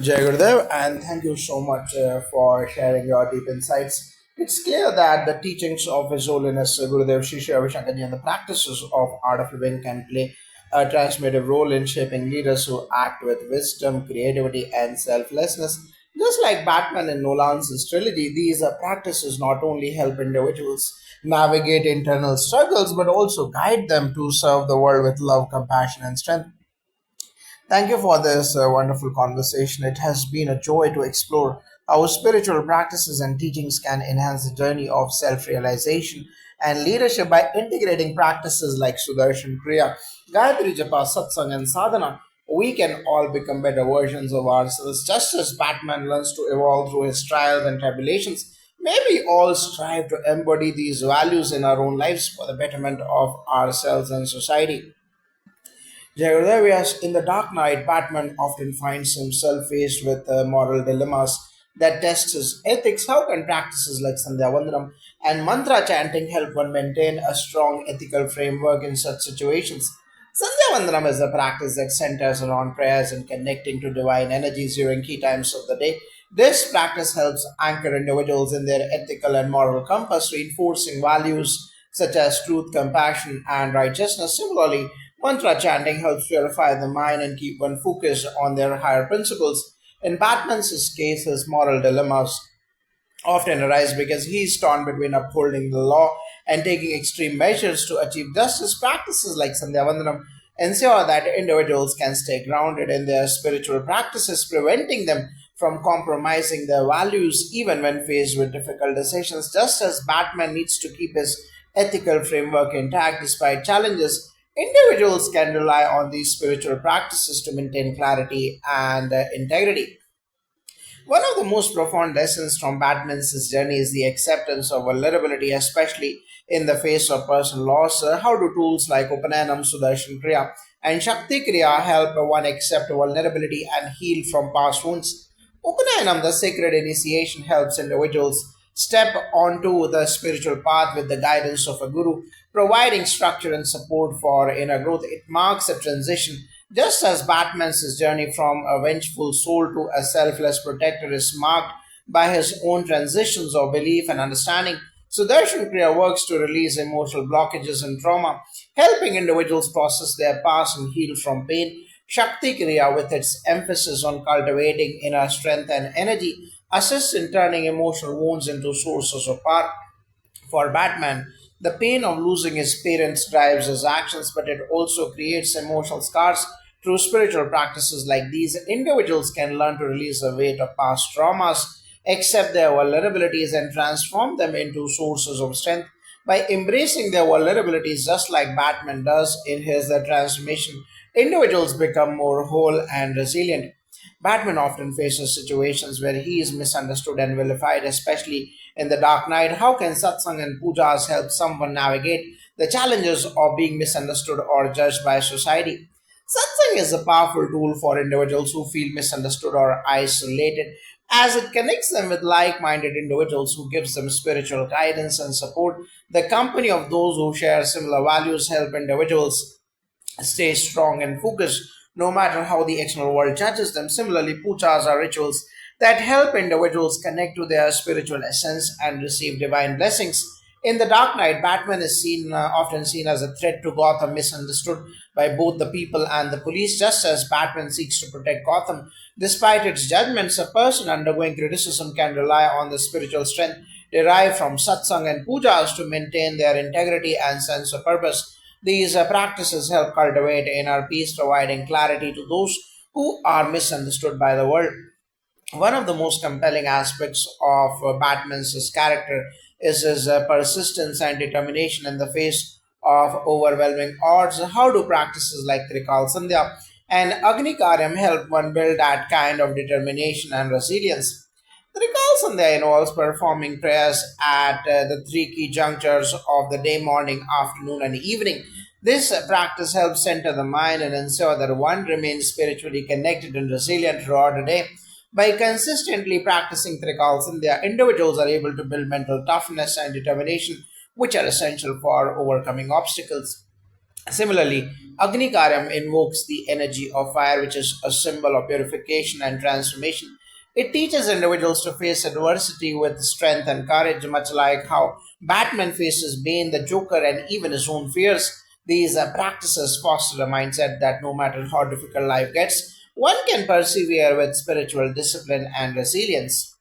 Jai Gurudev, and thank you so much for sharing your deep insights. It's clear that the teachings of His Holiness Gurudev Shri Avishankarji and the practices of Art of Living can play a transformative role in shaping leaders who act with wisdom, creativity, and selflessness. Just like Batman in Nolan's trilogy, these practices not only help individuals navigate internal struggles but also guide them to serve the world with love, compassion, and strength. Thank you for this wonderful conversation. It has been a joy to explore how spiritual practices and teachings can enhance the journey of self realization and leadership by integrating practices like Sudarshan Kriya, Gayatri Japa, Satsang, and Sadhana. We can all become better versions of ourselves, just as Batman learns to evolve through his trials and tribulations. May we all strive to embody these values in our own lives for the betterment of ourselves and society. Jagadavias, in The Dark Knight, Batman often finds himself faced with moral dilemmas that test his ethics. How can practices like Sandhya Vandanam and mantra chanting help one maintain a strong ethical framework in such situations? Sandhya Vandanam is a practice that centers around prayers and connecting to divine energies during key times of the day. This practice helps anchor individuals in their ethical and moral compass, reinforcing values such as truth, compassion, and righteousness. Similarly, mantra chanting helps purify the mind and keep one focused on their higher principles. In Batman's case, his moral dilemmas often arise because he is torn between upholding the law and taking extreme measures to achieve justice. Practices like Sandhya Vandanam ensure that individuals can stay grounded in their spiritual practices, preventing them from compromising their values even when faced with difficult decisions. Just as Batman needs to keep his ethical framework intact despite challenges, individuals can rely on these spiritual practices to maintain clarity and integrity. One of the most profound lessons from Batman's journey is the acceptance of vulnerability, especially in the face of personal loss. How do tools like Upanayana, Sudarshan Kriya, and Shakti Kriya help one accept vulnerability and heal from past wounds? Upanayana, the sacred initiation, helps individuals step onto the spiritual path with the guidance of a guru, providing structure and support for inner growth. It marks a transition just as Batman's journey from a vengeful soul to a selfless protector is marked by his own transitions of belief and understanding. Sudarshan Kriya works to release emotional blockages and trauma, helping individuals process their past and heal from pain. Shakti Kriya, with its emphasis on cultivating inner strength and energy, assists in turning emotional wounds into sources of power. For Batman, the pain of losing his parents drives his actions, but it also creates emotional scars. Through spiritual practices like these, individuals can learn to release the weight of past traumas, accept their vulnerabilities, and transform them into sources of strength. By embracing their vulnerabilities, just like Batman does in his transformation, individuals become more whole and resilient. Batman often faces situations where he is misunderstood and vilified, especially in The Dark Knight. How can satsang and pujas help someone navigate the challenges of being misunderstood or judged by society? Satsang is a powerful tool for individuals who feel misunderstood or isolated, as it connects them with like minded individuals who gives them spiritual guidance and support. The company of those who share similar values help individuals stay strong and focused no matter how the external world judges them. Similarly, pujas are rituals that help individuals connect to their spiritual essence and receive divine blessings. In The Dark Knight, Batman is often seen as a threat to Gotham, misunderstood by both the people and the police. Just as Batman seeks to protect Gotham despite its judgments, a person undergoing criticism can rely on the spiritual strength derived from satsang and pujas to maintain their integrity and sense of purpose. These practices help cultivate inner peace, providing clarity to those who are misunderstood by the world. One of the most compelling aspects of Batman's character is his persistence and determination in the face of overwhelming odds. How do practices like Trikal Sandhya and Agni Karyam help one build that kind of determination and resilience? Trikal Sandhya involves performing prayers at the three key junctures of the day, morning, afternoon, and evening. This practice helps center the mind and ensure that one remains spiritually connected and resilient throughout the day. By consistently practicing Trikal Sandhya, individuals are able to build mental toughness and determination, which are essential for overcoming obstacles. Similarly, Agni Karyam invokes the energy of fire, which is a symbol of purification and transformation. It teaches individuals to face adversity with strength and courage, much like how Batman faces Bane, the Joker, and even his own fears. These practices foster a mindset that no matter how difficult life gets, one can persevere with spiritual discipline and resilience.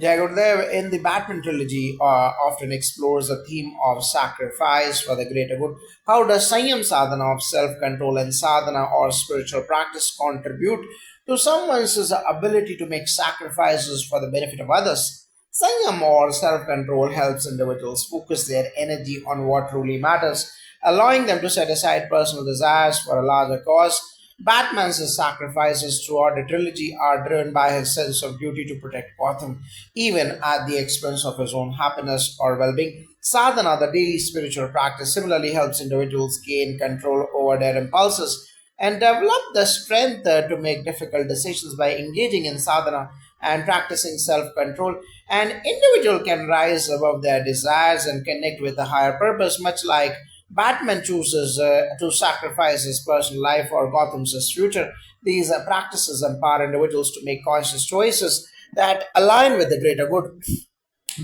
Jayagurudev in the Batman trilogy often explores the theme of sacrifice for the greater good. How does Sanyam sadhana of self control and sadhana or spiritual practice contribute to someone's ability to make sacrifices for the benefit of others? Sanyam or self control helps individuals focus their energy on what truly matters, allowing them to set aside personal desires for a larger cause. Batman's sacrifices throughout the trilogy are driven by his sense of duty to protect Gotham, even at the expense of his own happiness or well being. Sadhana, the daily spiritual practice, similarly helps individuals gain control over their impulses and develop the strength to make difficult decisions by engaging in sadhana and practicing self control. An individual can rise above their desires and connect with a higher purpose, much like Batman chooses to sacrifice his personal life for Gotham's future. These practices empower individuals to make conscious choices that align with the greater good.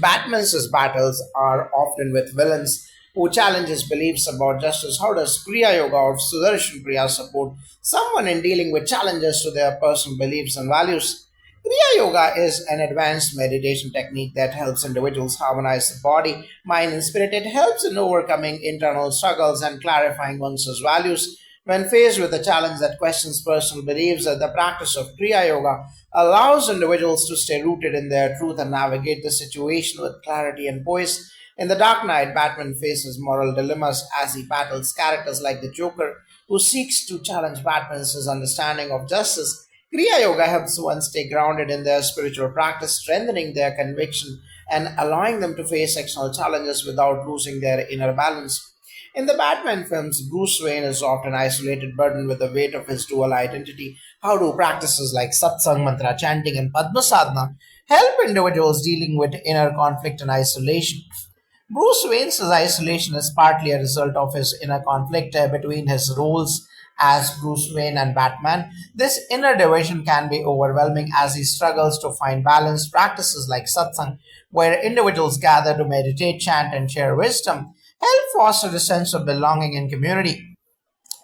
Batman's battles are often with villains who challenge his beliefs about justice. How does Kriya Yoga or Sudarshan Kriya support someone in dealing with challenges to their personal beliefs and values? Kriya Yoga is an advanced meditation technique that helps individuals harmonize the body, mind, and spirit. It helps in overcoming internal struggles and clarifying one's values. When faced with a challenge that questions personal beliefs, the practice of Kriya Yoga allows individuals to stay rooted in their truth and navigate the situation with clarity and poise. In The Dark Knight, Batman faces moral dilemmas as he battles characters like the Joker, who seeks to challenge Batman's understanding of justice. Kriya Yoga helps one stay grounded in their spiritual practice, strengthening their conviction and allowing them to face external challenges without losing their inner balance. In the Batman films, Bruce Wayne is often isolated, burdened with the weight of his dual identity. How do practices like satsang, mantra chanting, and padma sadhana help individuals dealing with inner conflict and isolation? Bruce Wayne's isolation is partly a result of his inner conflict between his roles as Bruce Wayne and Batman. This inner division can be overwhelming as he struggles to find balance. Practices like satsang, where individuals gather to meditate, chant, and share wisdom, help foster a sense of belonging and community.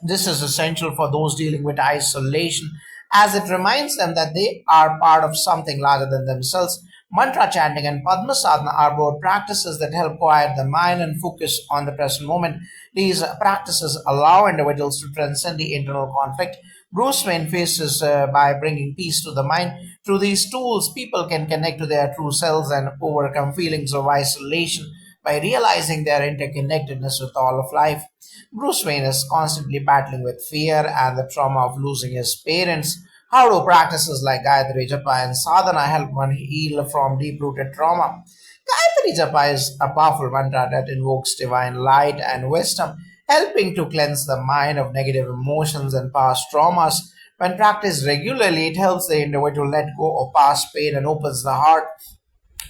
This is essential for those dealing with isolation as it reminds them that they are part of something larger than themselves. Mantra chanting and Padma sadhana are both practices that help quiet the mind and focus on the present moment. These practices allow individuals to transcend the internal conflict Bruce Wayne faces by bringing peace to the mind. Through these tools, people can connect to their true selves and overcome feelings of isolation by realizing their interconnectedness with all of life. Bruce Wayne is constantly battling with fear and the trauma of losing his parents. How do practices like Gayatri Japa and Sadhana help one heal from deep rooted trauma? Gayatri Japa is a powerful mantra that invokes divine light and wisdom, helping to cleanse the mind of negative emotions and past traumas. When practiced regularly, it helps the individual let go of past pain and opens the heart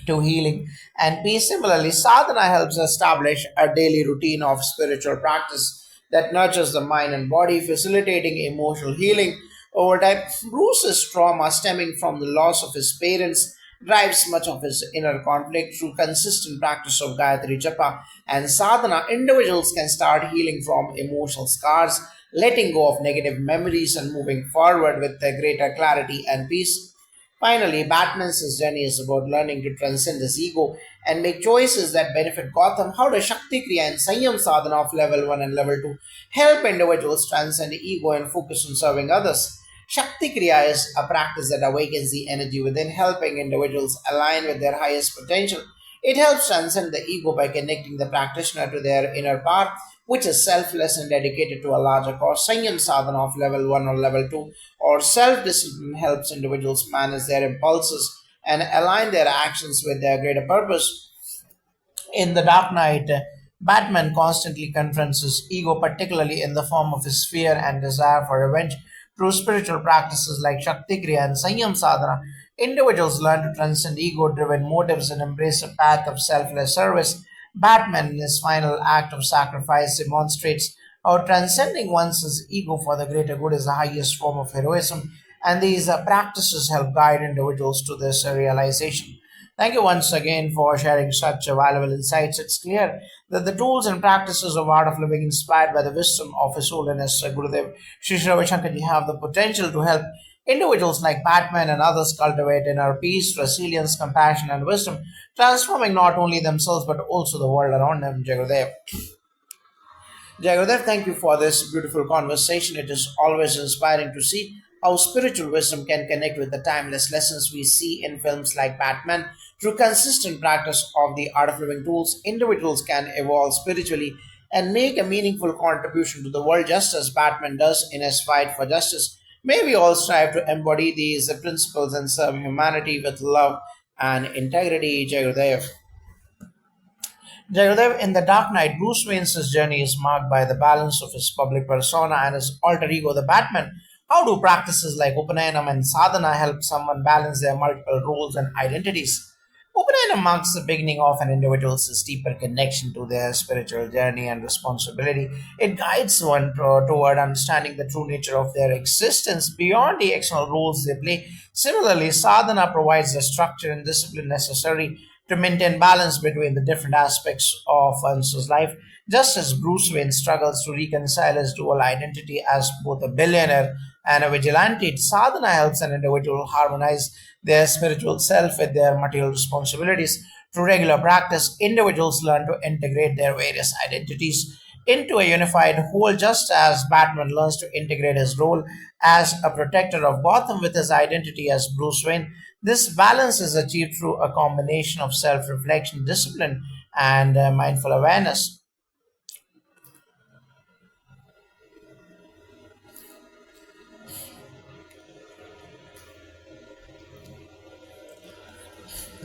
to healing and peace. Similarly, sadhana helps establish a daily routine of spiritual practice that nurtures the mind and body, facilitating emotional healing. Over time, Bruce's trauma stemming from the loss of his parents drives much of his inner conflict. Through consistent practice of Gayatri Japa and sadhana. Individuals can start healing from emotional scars, letting go of negative memories, and moving forward with a greater clarity and peace. Finally, Batman's journey is about learning to transcend his ego and make choices that benefit Gotham. How does Shakti Kriya and Sanyam Sadhana of level 1 and level 2 help individuals transcend ego and focus on serving others? Shakti Kriya is a practice that awakens the energy within, helping individuals align with their highest potential. It helps transcend the ego by connecting the practitioner to their inner power, which is selfless and dedicated to a larger cause. Sanyam sadhana of level 1 or level 2 or self discipline helps individuals manage their impulses and align their actions with their greater purpose. In The Dark Knight, Batman constantly confronts his ego, particularly in the form of his fear and desire for revenge. Through spiritual practices like Shakti Kriya and Sanyam Sadhana, individuals learn to transcend ego driven motives and embrace a path of selfless service. Batman, in his final act of sacrifice, demonstrates how transcending one's ego for the greater good is the highest form of heroism, and these practices help guide individuals to this realization. Thank you once again for sharing such valuable insights. It's clear that the tools and practices of art of living inspired by the wisdom of His Holiness Gurudev Sri Sri Ravi Shankar have the potential to help individuals like Batman and others cultivate inner peace, resilience, compassion, and wisdom, transforming not only themselves but also the world around them. Jai Gurudev. Jai Gurudev, thank you for this beautiful conversation. It is always inspiring to see how spiritual wisdom can connect with the timeless lessons we see in films like Batman. Through consistent practice of the art of living tools, individuals can evolve spiritually and make a meaningful contribution to the world just as Batman does in his fight for justice. May we all strive to embody these principles and serve humanity with love and integrity. Jai Gurudev. Jagadev, in The Dark Knight, Bruce Wayne's journey is marked by the balance of his public persona and his alter ego, the Batman. How do practices like Upanayana and Sadhana help someone balance their multiple roles and identities? Upanayana marks the beginning of an individual's deeper connection to their spiritual journey and responsibility. It guides one toward understanding the true nature of their existence beyond the external roles they play. Similarly, sadhana provides the structure and discipline necessary to maintain balance between the different aspects of one's life, just as Bruce Wayne struggles to reconcile his dual identity as both a billionaire and a vigilante. Sadhana helps an individual harmonize their spiritual self with their material responsibilities. Through regular practice, individuals learn to integrate their various identities into a unified whole, just as Batman learns to integrate his role as a protector of Gotham with his identity as Bruce Wayne. This balance is achieved through a combination of self reflection, discipline, and mindful awareness.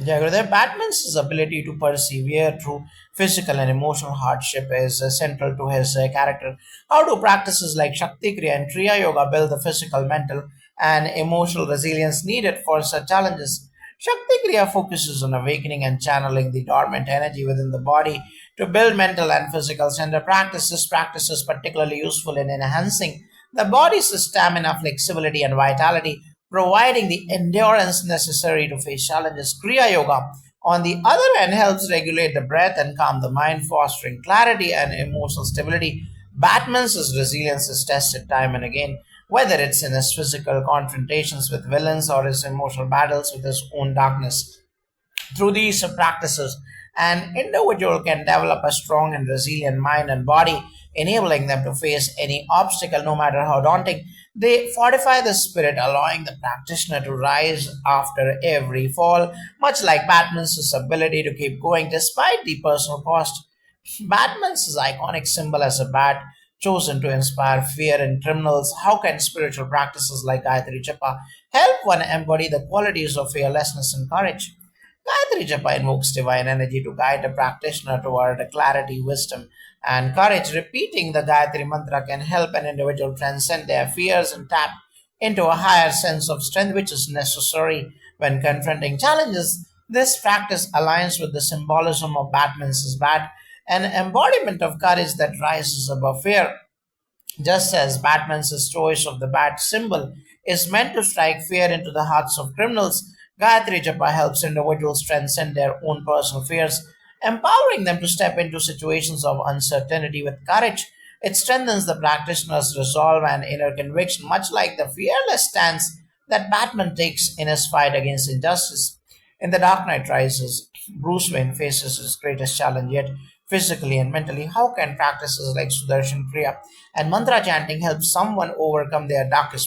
Jagrudev, Batman's ability to persevere through physical and emotional hardship is central to his character. How do practices like Shakti Kriya and Kriya Yoga build the physical, mental, and emotional resilience needed for such challenges? Shakti Kriya focuses on awakening and channeling the dormant energy within the body to build mental and physical center practices. Practice is particularly useful in enhancing the body's stamina, flexibility, and vitality, providing the endurance necessary to face challenges. Kriya Yoga, on the other hand, helps regulate the breath and calm the mind, fostering clarity and emotional stability. Batman's resilience is tested time and again, whether it's in his physical confrontations with villains or his emotional battles with his own darkness. Through these practices, an individual can develop a strong and resilient mind and body, enabling them to face any obstacle, no matter how daunting. They fortify the spirit, allowing the practitioner to rise after every fall, much like Batman's ability to keep going despite the personal cost. Batman's iconic symbol as a bat, chosen to inspire fear in criminals. How can spiritual practices like Gayatri Japa help one embody the qualities of fearlessness and courage? Gayatri Japa invokes divine energy to guide a practitioner toward clarity, wisdom, and courage. Repeating the Gayatri mantra can help an individual transcend their fears and tap into a higher sense of strength, which is necessary when confronting challenges. This practice aligns with the symbolism of Batman's bat, an embodiment of courage that rises above fear. Just as Batman's choice of the bat symbol is meant to strike fear into the hearts of criminals, Gayatri Japa helps individuals transcend their own personal fears, empowering them to step into situations of uncertainty with courage. It strengthens the practitioner's resolve and inner conviction, much like the fearless stance that Batman takes in his fight against injustice. In The Dark Knight Rises, Bruce Wayne faces his greatest challenge yet, physically and mentally. How can practices like Sudarshan Kriya and mantra chanting help someone overcome their darkest